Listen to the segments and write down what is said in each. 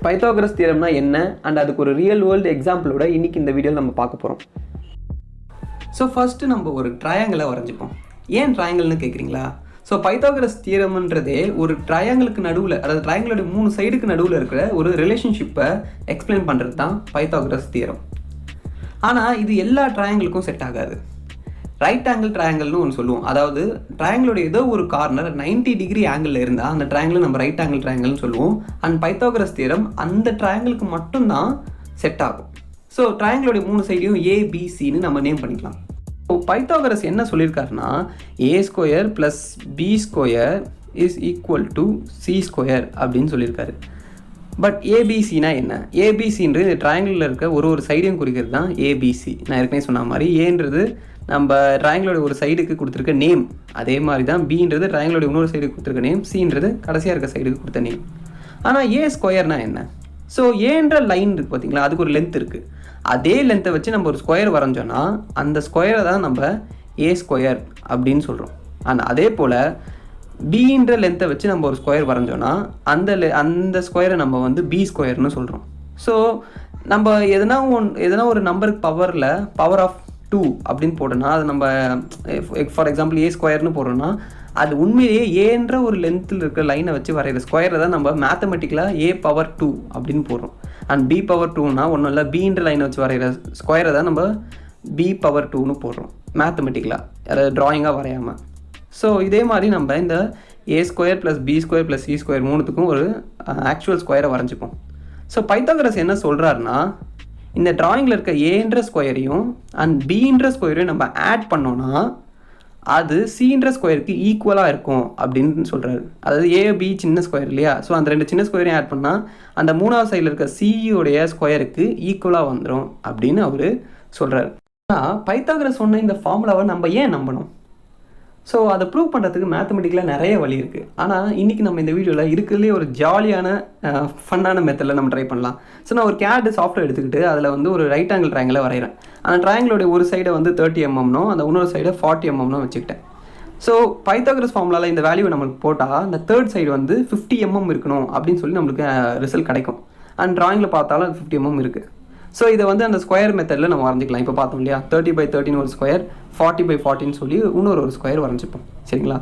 Pythagoras தியரம்னா என்ன and அதுக்கு ஒரு ரியல் வேர்ல்டு எக்ஸாம்பிளோட இன்றைக்கி இந்த வீடியோவில் நம்ம பார்க்க போகிறோம். ஸோ ஃபஸ்ட்டு நம்ம ஒரு ட்ரையாங்கிளை வரைஞ்சிப்போம். ஏன் ட்ரையாங்கிள்னு கேட்குறீங்களா? ஸோ பைத்தாகரஸ் தியரம்ன்றதே ஒரு ட்ரையாங்கிளுக்கு நடுவில், அதாவது ட்ரையாங்கிளோட 3 சைடுக்கு நடுவில் இருக்கிற ஒரு ரிலேஷன்ஷிப்பை எக்ஸ்பிளைன் பண்ணுறது தான் பைத்தாகரஸ் தியரம். ஆனால் இது எல்லா ட்ரையாங்கிளுக்கும் செட் ஆகாது. ரைட் ஆங்கிள் ட்ரையாங்கிள்னு ஒன்று சொல்லுவோம். அதாவது ட்ரையாங்கிளோட ஏதோ ஒரு கார்னர் 90 டிகிரி ஆங்கிளில் இருந்தால் அந்த ட்ரையாங்கிள் நம்ம ரைட் ஆங்கிள் ட்ரையாங்கிள்னு சொல்லுவோம். அண்ட் பைத்தாகரஸ் தியரம் அந்த ட்ரையாங்கிளுக்கு மட்டும்தான் செட் ஆகும். ஸோ ட்ரையாங்கிளோடைய 3 சைடையும் ஏபிசின்னு நம்ம நேம் பண்ணிக்கலாம். ஸோ பைத்தாகரஸ் என்ன சொல்லியிருக்காருன்னா a² + b² = c² அப்படின்னு சொல்லியிருக்காரு. பட் ஏபிசினா என்ன? ஏபிசின்றது ட்ரையாங்கிளில் இருக்க ஒரு சைடையும் குறிக்கிறது தான் ஏபிசி. நான் ஏற்கனவே சொன்ன மாதிரி ஏன்றது நம்ம ட்ரையாங்கிளோட ஒரு சைடுக்கு கொடுத்துருக்க நேம், அதே மாதிரி தான் பின்றது ட்ரையாங்கிளோட இன்னொரு சைடுக்கு கொடுத்துருக்க நேம், சின்றது கடைசியாக இருக்க சைடுக்கு கொடுத்த நேம். ஆனால் a² என்ன? ஸோ ஏன்ற லைன் இருக்குது பார்த்தீங்களா, அதுக்கு ஒரு லென்த் இருக்குது. அதே லென்த்தை வச்சு நம்ம ஒரு ஸ்கொயர் வரைஞ்சோன்னா அந்த ஸ்கொயரை தான் நம்ம a² அப்படின்னு சொல்கிறோம். ஆனால் அதே போல் பின்ற லென்த்தை வச்சு நம்ம ஒரு ஸ்கொயர் வரைஞ்சோன்னா அந்த ஸ்கொயரை நம்ம வந்து b² சொல்கிறோம். ஸோ நம்ம எதனா ஒரு நம்பருக்கு பவர் ஆஃப் 2 அப்படின்னு போட்டோன்னா அது நம்ம ஃபார் எக்ஸாம்பிள் a² போடுறோன்னா அது உண்மையிலேயே ஏன்ற ஒரு லென்த்தில் இருக்கிற லைனை வச்சு வரைகிற ஸ்கொயரை தான் நம்ம மேத்தமெட்டிக்கலாக a⁻2 அப்படின்னு போடுறோம். அண்ட் b⁻2னா ஒன்றும் இல்லை, பின்ற லைனை வச்சு வரைகிற ஸ்கொயரை தான் நம்ம b⁻2ன்னு போடுறோம் மேத்தமெட்டிக்கலாக, அதாவது ட்ராயிங்காக வரையாமல். ஸோ இதே மாதிரி நம்ம இந்த a² + b² + c² மூணுத்துக்கும் ஒரு ஆக்சுவல் ஸ்கொயரை வரைஞ்சிப்போம். ஸோ பைத்தாகரஸ் என்ன சொல்கிறாருன்னா இந்த ட்ராயிங்கில் இருக்க ஏன்ற ஸ்கொயரையும் அண்ட் பின்ற ஸ்கொயரையும் நம்ம ஆட் பண்ணோன்னா அது சின்ற ஸ்கொயருக்கு ஈக்குவலாக இருக்கும் அப்படின்னு சொல்கிறாரு. அதாவது ஏபி சின்ன ஸ்கொயர் இல்லையா? ஸோ அந்த 2 சின்ன ஸ்கொயரையும் ஆட் பண்ணால் அந்த 3வது சைடில் இருக்க சியோடைய ஸ்கொயருக்கு ஈக்குவலாக வந்துடும் அப்படின்னு அவர் சொல்கிறார். ஆனால் பைத்தாகரஸ் சொன்ன இந்த ஃபார்முலாவை நம்ம ஏன் நம்பணும்? ஸோ அதை ப்ரூவ் பண்ணுறதுக்கு மேத்தமெட்டிக்கலாக நிறைய வழி இருக்குது. ஆனால் இன்றைக்கி நம்ம இந்த வீடியோவில் இருக்கிறதுலே ஒரு ஜாலியான ஃபன்னான மெத்தடில் நம்ம ட்ரை பண்ணலாம். ஸோ நான் ஒரு CAD சாஃப்ட்வேர் எடுத்துக்கிட்டு அதில் வந்து ஒரு ரைட் ஆங்கிள் ட்ரையாங்கிளை வரைகிறேன். அந்த ட்ரையாங்கிளோடைய ஒரு சைடை வந்து 30 mm அந்த இன்னொரு சைடை 40 mm வச்சுக்கிட்டேன். ஸோ பைத்தாகரஸ் ஃபார்முலாவில் இந்த வேல்யூவை நம்மளுக்கு போட்டால் அந்த தேர்ட் சைடு வந்து 50 mm இருக்கணும் அப்படின்னு சொல்லி நம்மளுக்கு ரிசல்ட் கிடைக்கும். அண்ட் ட்ராயிங்கில் பார்த்தாலும் அது 50 mm இருக்குது. ஸோ இதை வந்து அந்த ஸ்கொயர் மெத்தடில் நம்ம வரைஞ்சிக்கலாம். இப்போ பார்த்தோம் இல்லையா, 30/13 ஒரு ஸ்கொயர், 40/40 சொல்லி இன்னொரு ஸ்கொயர் வரைஞ்சிப்போம், சரிங்களா?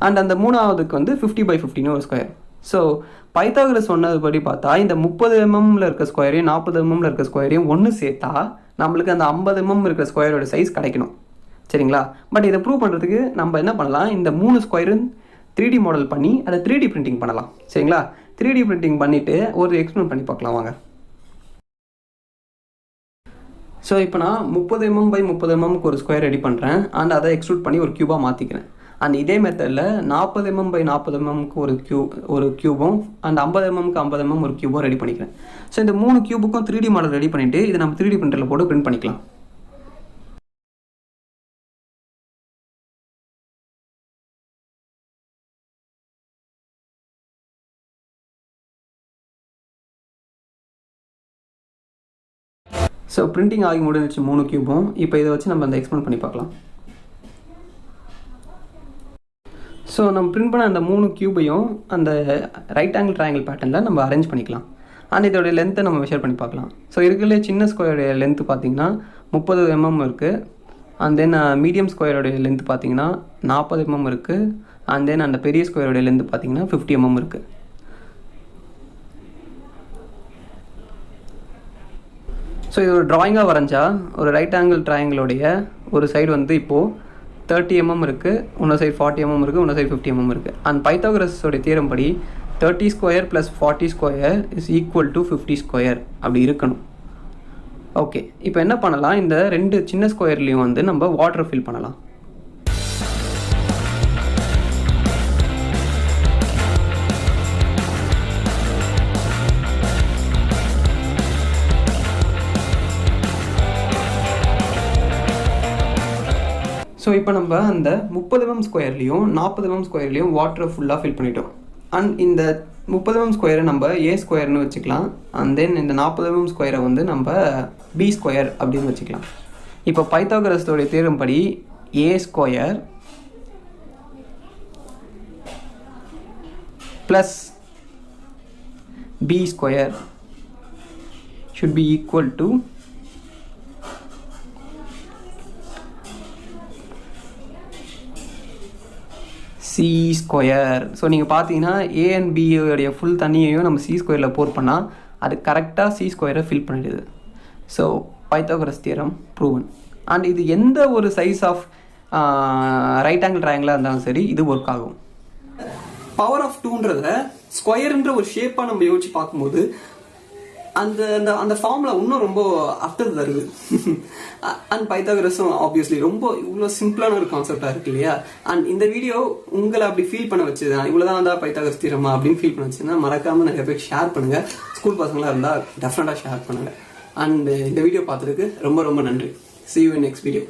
அண்ட் அந்த 3வதுக்கு வந்து 50/15 ஒரு ஸ்கொயர். ஸோ பைத்தாகரஸ் சொன்னதுபடி பார்த்தா இந்த 30 mm இருக்க ஸ்கொயரையும் 40 mm இருக்க ஸ்கொயரையும் ஒன்று சேர்த்தா நம்மளுக்கு அந்த 50 mm இருக்கிற ஸ்கொயரோட சைஸ் கிடைக்கணும், சரிங்களா? பட் இதை ப்ரூவ் பண்ணுறதுக்கு நம்ம என்ன பண்ணலாம், இந்த 3 ஸ்கொயரும் 3D மாடல் பண்ணி அதை 3D பிரிண்டிங் பண்ணலாம், சரிங்களா? 3D பிரிண்டிங் பண்ணிவிட்டு ஒரு எக்ஸ்பிளைன் பண்ணி பார்க்கலாம் வாங்க. ஸோ இப்போ நான் 30 mm/30 mm ஒரு ஸ்கொயர் ரெடி பண்ணுறேன் அண்ட் அதை எக்ஸ்ட்ரூட் பண்ணி ஒரு க்யூபாக மாற்றிக்கிறேன். அண்ட் இதே மெத்தடில் 40 mm/40 mm ஒரு க்யூபும் அண்ட் 50 mm/50 mm ஒரு க்யூபும் ரெடி பண்ணிக்கிறேன். ஸோ இந்த 3 க்யூபுக்கும் 3D மாடல் ரெடி பண்ணிவிட்டு இதை நம்ம 3D பிரிண்டரில் போட்டு பிரிண்ட் பண்ணிக்கலாம். ஸோ பிரிண்டிங் ஆகி முடிஞ்சிச்சு 3 க்யூபும். இப்போ இதை வச்சு நம்ம அந்த எக்ஸ்பிளைன் பண்ணி பார்க்கலாம். ஸோ நம்ம பிரிண்ட் பண்ண அந்த 3 க்யூபையும் அந்த ரைட் ஆங்கிள் ட்ரையாங்கிள் பேட்டர்னில் நம்ம அரேஞ்ச் பண்ணிக்கலாம். அண்ட் இதோடைய லென்த்தை நம்ம மெஷர் பண்ணி பார்க்கலாம். ஸோ இருக்கிறதுலே சின்ன ஸ்கொயருடைய லென்த்து பார்த்திங்கன்னா 30 mm இருக்குது. அண்ட் தென் மீடியம் ஸ்கொயருடைய லென்த்து பார்த்திங்கன்னா 40 mm இருக்குது. அண்ட் தென் அந்த பெரிய ஸ்கொயருடைய லென்த்து பார்த்திங்கன்னா 50 mm இருக்குது. ஸோ இது ஒரு ட்ராயிங்காக வரைஞ்சா ஒரு ரைட் ஆங்கிள் ட்ரையாங்கிளோடைய ஒரு சைடு வந்து இப்போது 30 mm இருக்குது, இன்னொரு சைடு 40 mm இருக்குது, இன்னொரு சைடு 50 mm இருக்குது. அண்ட் பைத்தாகரஸோடைய தியரம் படி 30² + 40² = 50² அப்படி இருக்கணும். ஓகே, இப்போ என்ன பண்ணலாம், இந்த 2 சின்ன ஸ்கொயர்லேயும் வந்து நம்ம வாட்டர் ஃபில் பண்ணலாம். ஸோ இப்போ நம்ம அந்த 30 mm ஸ்கொயர்லேயும் 40 mm ஸ்கொயர்லேயும் வாட்டரை ஃபுல்லாக ஃபில் பண்ணிட்டோம். அண்ட் இந்த 30 mm ஸ்கொயரை நம்ம a² வச்சுக்கலாம். அண்ட் தென் இந்த 40 mm ஸ்கொயரை வந்து நம்ம b² அப்படின்னு வச்சுக்கலாம். இப்போ பைத்தாகரஸோடைய தியரம் படி a² + b² should be equal to C square. So நீங்கள் பார்த்தீங்கன்னா A and B உடைய ஃபுல் தண்ணியையும் நம்ம C ஸ்கொயரில் போர் பண்ணால் அது கரெக்டாக C ஸ்கொயரை ஃபில் பண்ணிடுது. So Pythagoras theorem proven. And இது எந்த ஒரு சைஸ் ஆஃப் ரைட் ஆங்கிள் ட்ரையாங்கிளாக இருந்தாலும் சரி இது ஒர்க் ஆகும். பவர் ஆஃப் 2ன்றத ஸ்கொயர்ன்ற ஒரு ஷேப்பாக நம்ம யோசிச்சு பார்க்கும்போது அந்த அந்த அந்த ஃபார்முலா இன்னும் ரொம்ப அர்த்தத்தை தருது. அண்ட் பைத்தாகரஸும் ஆப்வியஸ்லி ரொம்ப இவ்வளோ சிம்பிளான ஒரு கான்செப்டாக இருக்கு இல்லையா. அண்ட் இந்த வீடியோ உங்களை அப்படி ஃபீல் பண்ண வச்சுது, இவ்வளோதான் தான் பைத்தாகரஸ் தியரமா அப்படின்னு ஃபீல் பண்ண வச்சுன்னா மறக்காமல் நிறைய பேர் ஷேர் பண்ணுங்கள். ஸ்கூல் பசங்களாக இருந்தால் டெஃபினட்டாக ஷேர் பண்ணுங்கள். அண்ட் இந்த வீடியோ பார்த்ததுக்கு ரொம்ப ரொம்ப நன்றி. See you in next video.